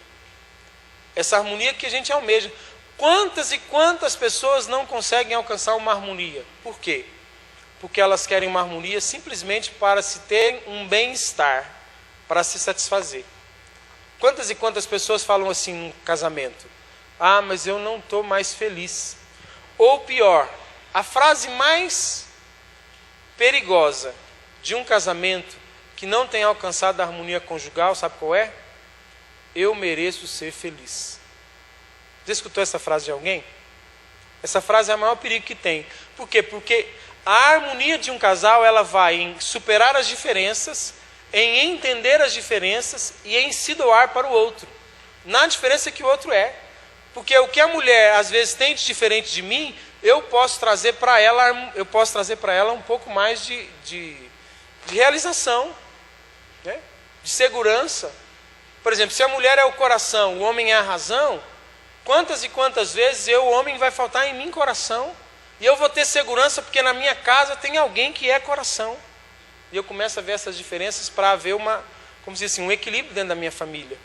Essa harmonia que a gente almeja. Quantas e quantas pessoas não conseguem alcançar uma harmonia? Por quê? Porque elas querem uma harmonia simplesmente para se terem um bem-estar, para se satisfazer. Quantas e quantas pessoas falam assim no casamento? Ah, mas eu não estou mais feliz. Ou pior, a frase mais perigosa de um casamento que não tem alcançado a harmonia conjugal, sabe qual é? Eu mereço ser feliz. Você escutou essa frase de alguém? Essa frase é o maior perigo que tem. Por quê? Porque a harmonia de um casal, ela vai em superar as diferenças, em entender as diferenças e em se doar para o outro. Na diferença que o outro é. Porque o que a mulher às vezes tem de diferente de mim, eu posso trazer para ela um pouco mais de realização, né? De segurança. Por exemplo, se a mulher é o coração, o homem é a razão, quantas e quantas vezes o homem vai faltar em mim coração, e eu vou ter segurança porque na minha casa tem alguém que é coração. E eu começo a ver essas diferenças para haver um equilíbrio dentro da minha família.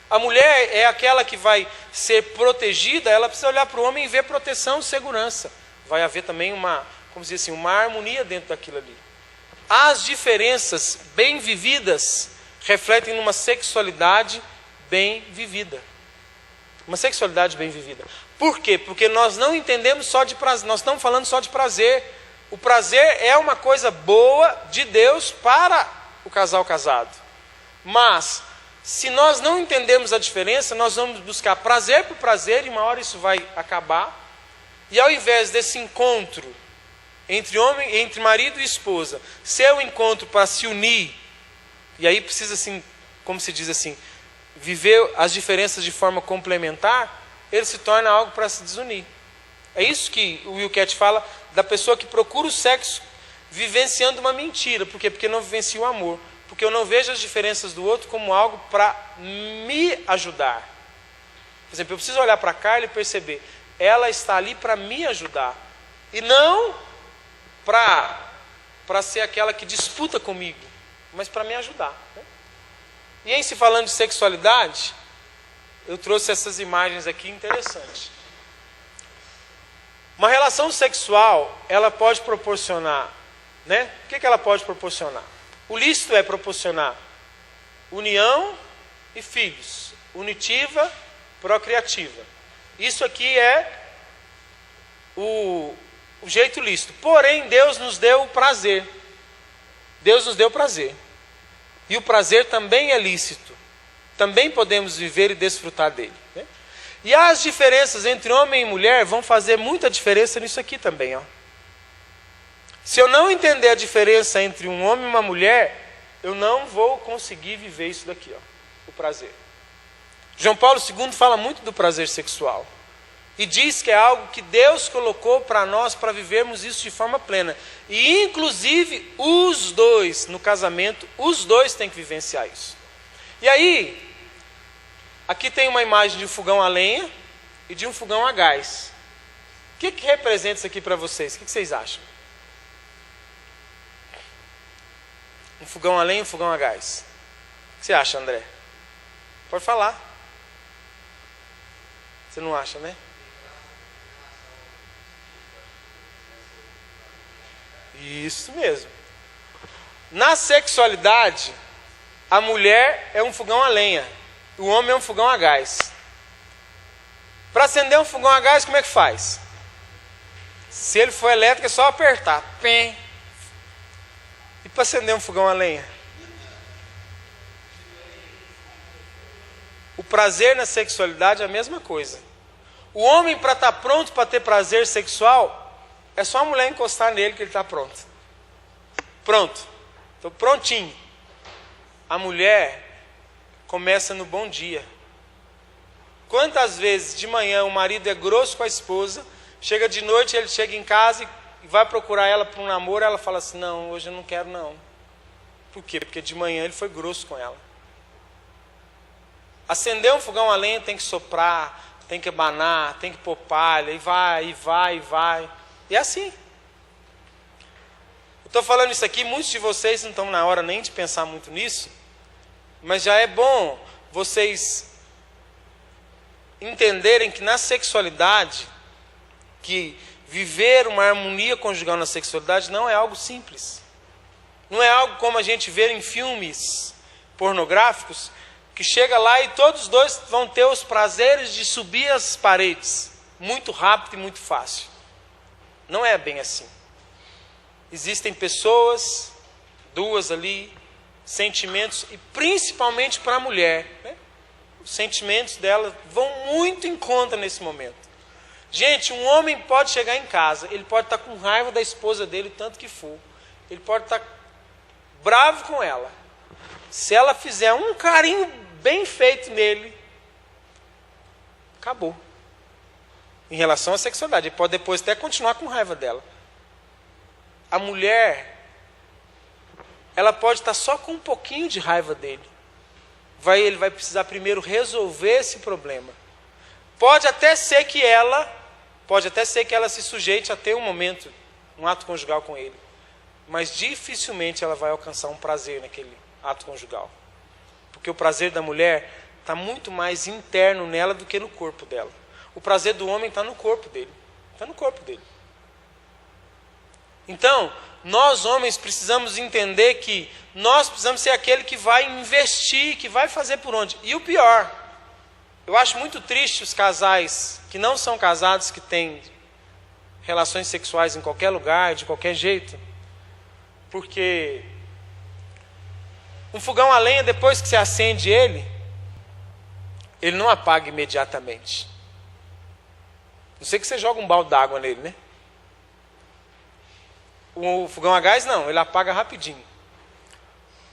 A mulher é aquela que vai ser protegida, ela precisa olhar para o homem e ver proteção e segurança. Vai haver também uma harmonia dentro daquilo ali. As diferenças bem vividas refletem numa sexualidade bem vivida. Uma sexualidade bem vivida. Por quê? Porque nós não entendemos só de prazer, nós estamos falando só de prazer. O prazer é uma coisa boa de Deus para o casal casado. Mas, se nós não entendemos a diferença, nós vamos buscar prazer por prazer e uma hora isso vai acabar. E ao invés desse encontro entre marido e esposa, ser um encontro para se unir, e aí precisa assim, como se diz assim, viver as diferenças de forma complementar, ele se torna algo para se desunir. É isso que o Yucat fala da pessoa que procura o sexo vivenciando uma mentira. Por quê? Porque não vivencia o amor. Porque eu não vejo as diferenças do outro como algo para me ajudar. Por exemplo, eu preciso olhar para a Carla e perceber, ela está ali para me ajudar. E não para ser aquela que disputa comigo, mas para me ajudar, né? E em se falando de sexualidade, eu trouxe essas imagens aqui interessantes. Uma relação sexual, ela pode proporcionar, né? O que ela pode proporcionar? O lícito é proporcionar união e filhos, unitiva, procriativa. Isso aqui é o jeito lícito. Porém, Deus nos deu o prazer. Deus nos deu prazer. E o prazer também é lícito. Também podemos viver e desfrutar dele, né? E as diferenças entre homem e mulher vão fazer muita diferença nisso aqui também, ó. Se eu não entender a diferença entre um homem e uma mulher, eu não vou conseguir viver isso daqui, ó, o prazer. João Paulo II fala muito do prazer sexual. E diz que é algo que Deus colocou para nós para vivermos isso de forma plena. E inclusive os dois, no casamento, os dois têm que vivenciar isso. E aí, aqui tem uma imagem de um fogão a lenha e de um fogão a gás. O que representa isso aqui para vocês? O que vocês acham? Um fogão a lenha e um fogão a gás. O que você acha, André? Pode falar. Você não acha, né? Isso mesmo. Na sexualidade, a mulher é um fogão a lenha, o homem é um fogão a gás. Para acender um fogão a gás, como é que faz? Se ele for elétrico, é só apertar. Pim. E para acender um fogão a lenha? O prazer na sexualidade é a mesma coisa. O homem, para estar pronto para ter prazer sexual, é só a mulher encostar nele que ele está pronto. Pronto. Estou prontinho. A mulher começa no bom dia. Quantas vezes de manhã o marido é grosso com a esposa, chega de noite, ele chega em casa e vai procurar ela para um namoro, ela fala assim, não, hoje eu não quero não. Por quê? Porque de manhã ele foi grosso com ela. Acender um fogão a lenha tem que soprar, tem que abanar, tem que pôr palha, e vai, e vai, e vai. E é assim. Eu estou falando isso aqui, muitos de vocês não estão na hora nem de pensar muito nisso, mas já é bom vocês entenderem que na sexualidade, que viver uma harmonia conjugal na sexualidade não é algo simples. Não é algo como a gente vê em filmes pornográficos, que chega lá e todos os dois vão ter os prazeres de subir as paredes, muito rápido e muito fácil. Não é bem assim. Existem pessoas, duas ali, sentimentos, e principalmente para a mulher, né? Os sentimentos dela vão muito em conta nesse momento. Gente, um homem pode chegar em casa, ele pode estar com raiva da esposa dele, tanto que for. Ele pode estar bravo com ela. Se ela fizer um carinho bem feito nele, acabou. Em relação à sexualidade, ele pode depois até continuar com raiva dela. A mulher, ela pode estar só com um pouquinho de raiva dele. Ele vai precisar primeiro resolver esse problema. Pode até ser que ela se sujeite a ter um momento, um ato conjugal com ele. Mas dificilmente ela vai alcançar um prazer naquele ato conjugal. Porque o prazer da mulher está muito mais interno nela do que no corpo dela. O prazer do homem está no corpo dele. Está no corpo dele. Então, nós homens precisamos entender que nós precisamos ser aquele que vai investir, que vai fazer por onde. E o pior, eu acho muito triste os casais que não são casados, que têm relações sexuais em qualquer lugar, de qualquer jeito. Porque um fogão a lenha, depois que você acende ele não apaga imediatamente. Não sei que você joga um balde d'água nele, né? O fogão a gás não, ele apaga rapidinho.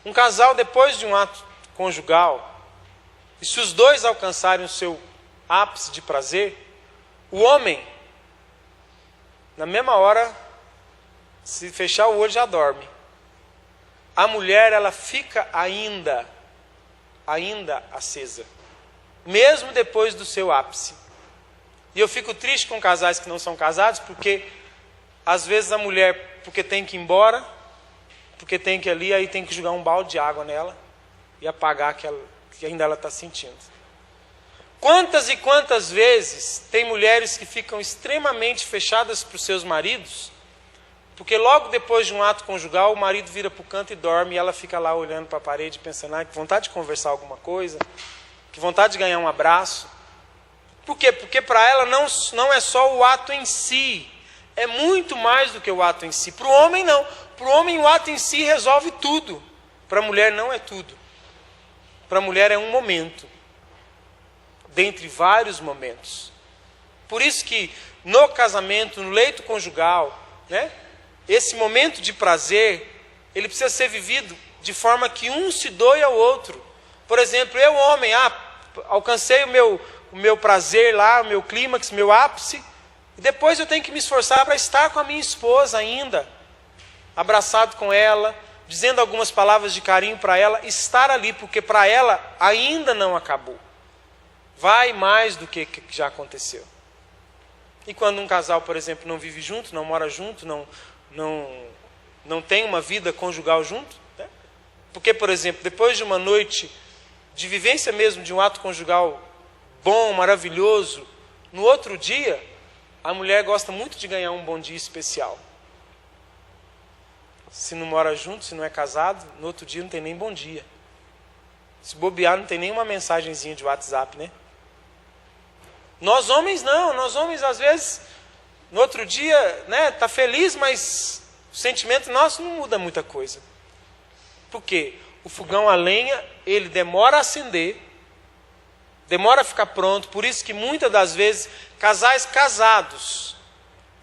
Um casal, depois de um ato conjugal, e se os dois alcançarem o seu ápice de prazer, o homem, na mesma hora, se fechar o olho já dorme. A mulher, ela fica ainda acesa, mesmo depois do seu ápice. E eu fico triste com casais que não são casados, porque às vezes a mulher, porque tem que ir embora, porque tem que ir ali, aí tem que jogar um balde de água nela e apagar que ainda ela está sentindo. Quantas e quantas vezes tem mulheres que ficam extremamente fechadas para os seus maridos, porque logo depois de um ato conjugal, o marido vira para o canto e dorme, e ela fica lá olhando para a parede, pensando, que vontade de conversar alguma coisa, que vontade de ganhar um abraço. Por quê? Porque para ela não é só o ato em si, é muito mais do que o ato em si. Para o homem não. Para o homem o ato em si resolve tudo. Para a mulher não é tudo. Para a mulher é um momento, dentre vários momentos. Por isso que no casamento, no leito conjugal, né, esse momento de prazer, ele precisa ser vivido de forma que um se doe ao outro. Por exemplo, eu homem, alcancei o meu prazer lá, o meu clímax, o meu ápice, e depois eu tenho que me esforçar para estar com a minha esposa ainda, abraçado com ela, dizendo algumas palavras de carinho para ela, estar ali, porque para ela ainda não acabou. Vai mais do que já aconteceu. E quando um casal, por exemplo, não vive junto, não mora junto, não tem uma vida conjugal junto, né? Porque, por exemplo, depois de uma noite de vivência mesmo, de um ato conjugal bom, maravilhoso, no outro dia, a mulher gosta muito de ganhar um bom dia especial. Se não mora junto, se não é casado, no outro dia não tem nem bom dia. Se bobear, não tem nenhuma mensagenzinha de WhatsApp, né? Nós homens não, nós homens às vezes, no outro dia, né, tá feliz, mas o sentimento nosso não muda muita coisa. Por quê? O fogão a lenha, ele demora a acender, demora a ficar pronto, por isso que muitas das vezes, casais casados,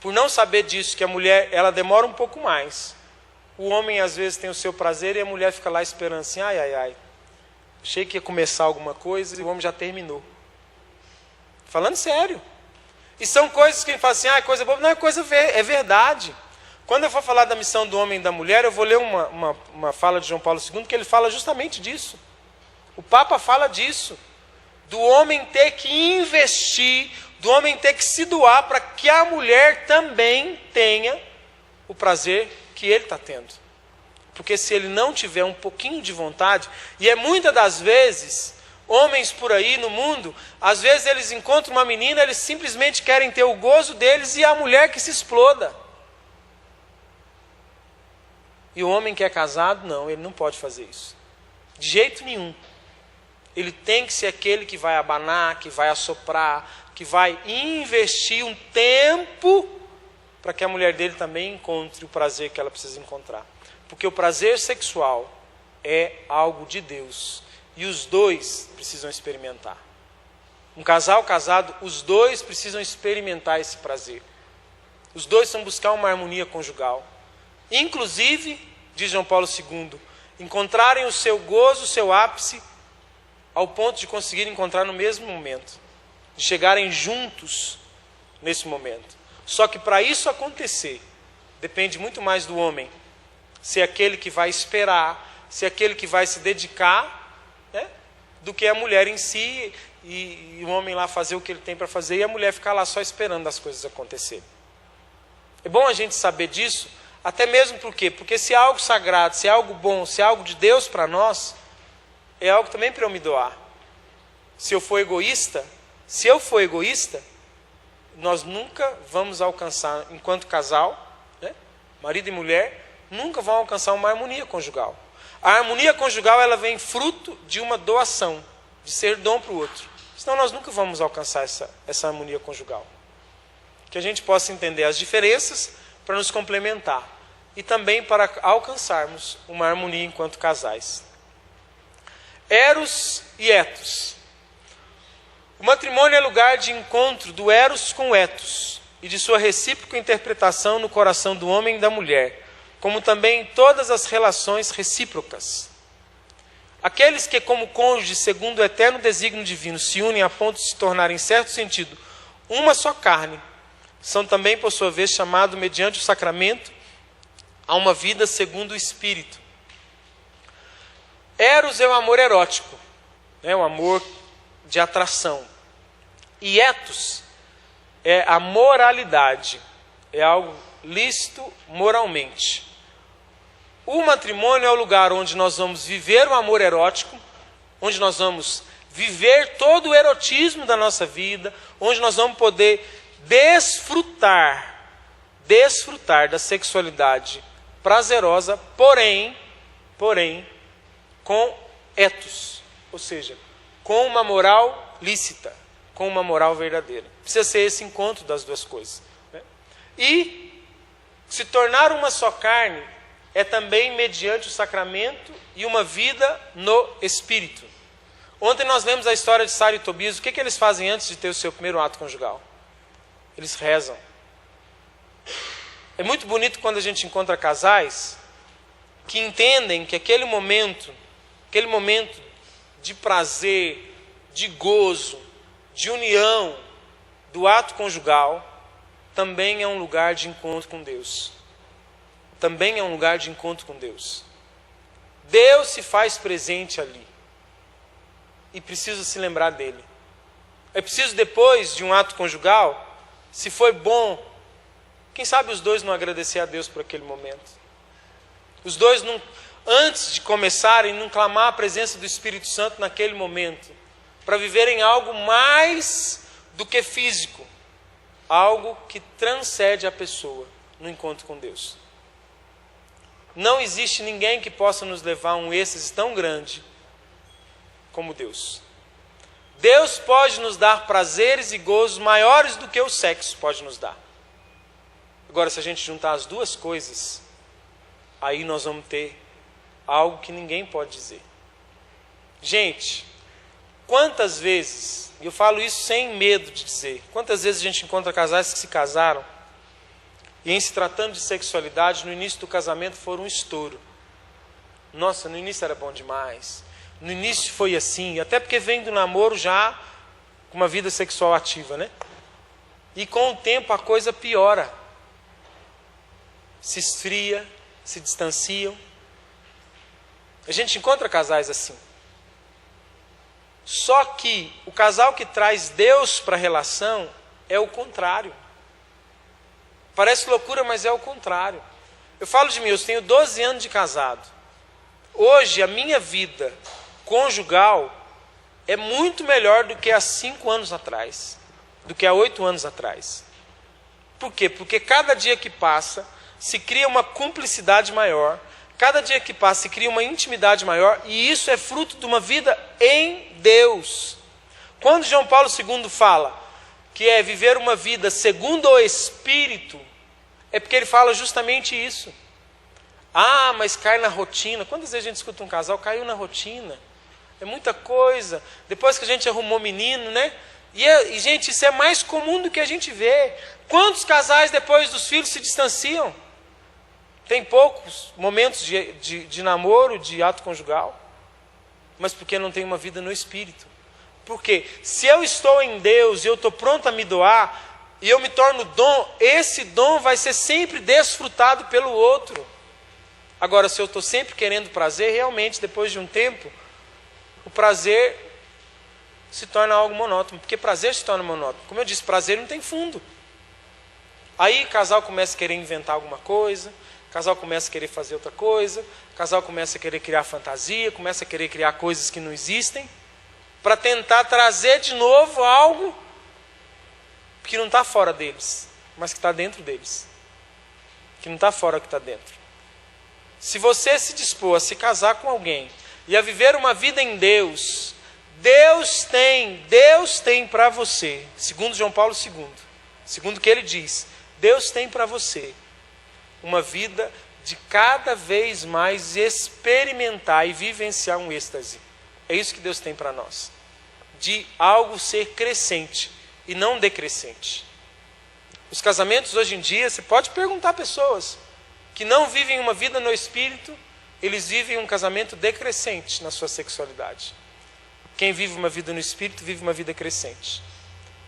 por não saber disso, que a mulher, ela demora um pouco mais. O homem às vezes tem o seu prazer e a mulher fica lá esperando assim, ai, achei que ia começar alguma coisa e o homem já terminou. Falando sério. E são coisas que ele fala assim, coisa boa, não é coisa, é verdade. Quando eu for falar da missão do homem e da mulher, eu vou ler uma fala de João Paulo II, que ele fala justamente disso. O Papa fala disso. Do homem ter que investir, do homem ter que se doar para que a mulher também tenha o prazer que ele está tendo. Porque se ele não tiver um pouquinho de vontade, e é muitas das vezes, homens por aí no mundo, às vezes eles encontram uma menina, eles simplesmente querem ter o gozo deles e a mulher que se exploda. E o homem que é casado, não, ele não pode fazer isso. De jeito nenhum. Ele tem que ser aquele que vai abanar, que vai assoprar, que vai investir um tempo para que a mulher dele também encontre o prazer que ela precisa encontrar. Porque o prazer sexual é algo de Deus. E os dois precisam experimentar. Um casal casado, os dois precisam experimentar esse prazer. Os dois vão buscar uma harmonia conjugal. Inclusive, diz João Paulo II, encontrarem o seu gozo, o seu ápice, ao ponto de conseguir encontrar no mesmo momento. De chegarem juntos nesse momento. Só que para isso acontecer, depende muito mais do homem ser aquele que vai esperar, ser aquele que vai se dedicar, né, do que a mulher em si e o homem lá fazer o que ele tem para fazer e a mulher ficar lá só esperando as coisas acontecerem. É bom a gente saber disso, até mesmo por quê? Porque se é algo sagrado, se é algo bom, se é algo de Deus para nós, é algo também para eu me doar. Se eu for egoísta, nós nunca vamos alcançar, enquanto casal, né, marido e mulher, nunca vão alcançar uma harmonia conjugal. A harmonia conjugal, ela vem fruto de uma doação, de ser dom para o outro. Senão nós nunca vamos alcançar essa harmonia conjugal. Que a gente possa entender as diferenças para nos complementar. E também para alcançarmos uma harmonia enquanto casais. Eros e Etos. O matrimônio é lugar de encontro do Eros com o Etos e de sua recíproca interpretação no coração do homem e da mulher, como também em todas as relações recíprocas. Aqueles que, como cônjuges, segundo o eterno desígnio divino, se unem a ponto de se tornarem, em certo sentido, uma só carne, são também, por sua vez, chamados, mediante o sacramento, a uma vida segundo o Espírito. Eros é o amor erótico, é o amor de atração. E Etos é a moralidade, é algo lícito moralmente. O matrimônio é o lugar onde nós vamos viver o amor erótico, onde nós vamos viver todo o erotismo da nossa vida, onde nós vamos poder desfrutar da sexualidade prazerosa, porém, com etos, ou seja, com uma moral lícita, com uma moral verdadeira. Precisa ser esse encontro das duas coisas, né? E se tornar uma só carne é também mediante o sacramento e uma vida no Espírito. Ontem nós lemos a história de Sara e Tobias. O que eles fazem antes de ter o seu primeiro ato conjugal? Eles rezam. É muito bonito quando a gente encontra casais que entendem que aquele momento de prazer, de gozo, de união, do ato conjugal, também é um lugar de encontro com Deus. Também é um lugar de encontro com Deus. Deus se faz presente ali. E precisa se lembrar dele. É preciso, depois de um ato conjugal, se foi bom, quem sabe os dois não agradecer a Deus por aquele momento. Os dois, não, antes de começarem, não clamar a presença do Espírito Santo naquele momento, para viverem algo mais do que físico, algo que transcende a pessoa no encontro com Deus. Não existe ninguém que possa nos levar a um êxtase tão grande como Deus. Deus pode nos dar prazeres e gozos maiores do que o sexo pode nos dar. Agora, se a gente juntar as duas coisas, aí nós vamos ter algo que ninguém pode dizer. Gente, quantas vezes, e eu falo isso sem medo de dizer, quantas vezes a gente encontra casais que se casaram e, em se tratando de sexualidade, no início do casamento foram um estouro. Nossa, no início era bom demais. No início foi assim, até porque vem do namoro já com uma vida sexual ativa, né? E com o tempo a coisa piora. Se esfria, se distanciam. A gente encontra casais assim. Só que o casal que traz Deus para a relação é o contrário. Parece loucura, mas é o contrário. Eu falo de mim, eu tenho 12 anos de casado. Hoje a minha vida conjugal é muito melhor do que há 5 anos atrás, do que há 8 anos atrás. Por quê? Porque cada dia que passa se cria uma cumplicidade maior, cada dia que passa se cria uma intimidade maior, e isso é fruto de uma vida em Deus. Quando João Paulo II fala que é viver uma vida segundo o Espírito, é porque ele fala justamente isso. Ah, mas cai na rotina. Quantas vezes a gente escuta um casal, caiu na rotina? É muita coisa. Depois que a gente arrumou menino, né? E, gente, isso é mais comum do que a gente vê. Quantos casais depois dos filhos se distanciam? Tem poucos momentos de namoro, de ato conjugal. Mas porque não tem uma vida no Espírito. Porque se eu estou em Deus e eu estou pronto a me doar, e eu me torno dom, esse dom vai ser sempre desfrutado pelo outro. Agora, se eu estou sempre querendo prazer, realmente, depois de um tempo, o prazer se torna algo monótono. Porque prazer se torna monótono. Como eu disse, prazer não tem fundo. Aí o casal começa a querer inventar alguma coisa, o casal começa a querer fazer outra coisa, o casal começa a querer criar fantasia, começa a querer criar coisas que não existem, para tentar trazer de novo algo que não está fora deles, mas que está dentro deles. Que não está fora, que está dentro. Se você se dispor a se casar com alguém e a viver uma vida em Deus, Deus tem para você, segundo João Paulo II, segundo o que ele diz, Deus tem para você uma vida de cada vez mais experimentar e vivenciar um êxtase. É isso que Deus tem para nós. De algo ser crescente e não decrescente. Os casamentos hoje em dia, você pode perguntar a pessoas que não vivem uma vida no Espírito, eles vivem um casamento decrescente na sua sexualidade. Quem vive uma vida no Espírito, vive uma vida crescente.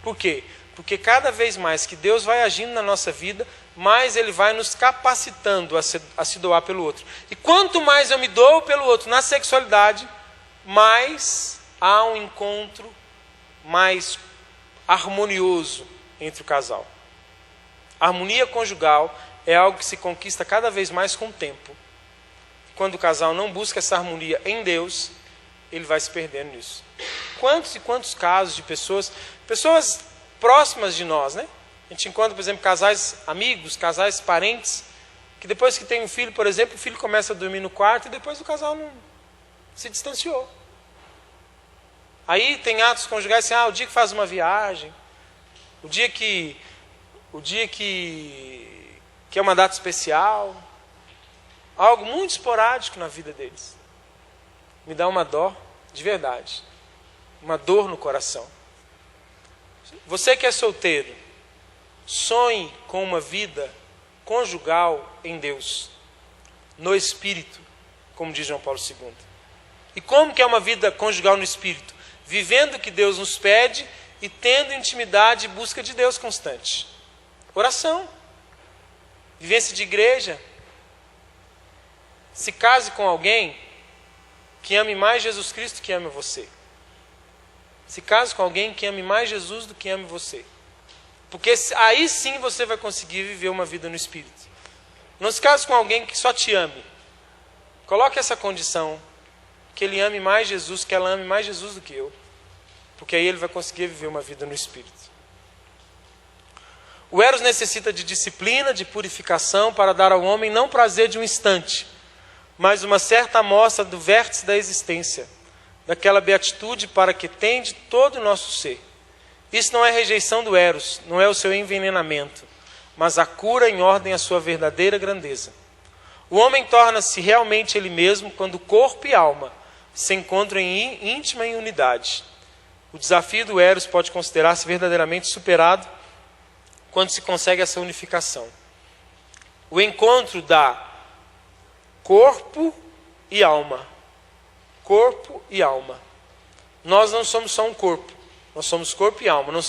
Por quê? Porque cada vez mais que Deus vai agindo na nossa vida, mais Ele vai nos capacitando a se doar pelo outro. E quanto mais eu me dou pelo outro na sexualidade, mais há um encontro mais harmonioso entre o casal. A harmonia conjugal é algo que se conquista cada vez mais com o tempo. Quando o casal não busca essa harmonia em Deus, ele vai se perdendo nisso. Quantos e quantos casos de pessoas próximas de nós, né? A gente encontra, por exemplo, casais amigos, casais parentes, que depois que tem um filho, por exemplo, o filho começa a dormir no quarto e depois o casal não se distanciou. Aí tem atos conjugais assim, o dia que faz uma viagem, o dia que é uma data especial, algo muito esporádico na vida deles. Me dá uma dó, de verdade. Uma dor no coração. Você que é solteiro, sonhe com uma vida conjugal em Deus, no Espírito, como diz João Paulo II. E como que é uma vida conjugal no Espírito? Vivendo o que Deus nos pede e tendo intimidade e busca de Deus constante. Oração. Vivência de igreja. Se case com alguém que ame mais Jesus Cristo que ame você. Se case com alguém que ame mais Jesus do que ame você. Porque aí sim você vai conseguir viver uma vida no Espírito. Não se case com alguém que só te ame. Coloque essa condição, que ele ame mais Jesus, que ela ame mais Jesus do que eu. Porque aí ele vai conseguir viver uma vida no Espírito. O Eros necessita de disciplina, de purificação, para dar ao homem não prazer de um instante, mas uma certa amostra do vértice da existência, daquela beatitude para que tende todo o nosso ser. Isso não é rejeição do Eros, não é o seu envenenamento, mas a cura em ordem à sua verdadeira grandeza. O homem torna-se realmente ele mesmo quando corpo e alma se encontram em íntima unidade. O desafio do Eros pode considerar-se verdadeiramente superado quando se consegue essa unificação. O encontro da corpo e alma. Corpo e alma. Nós não somos só um corpo. Nós somos corpo e alma. Não somos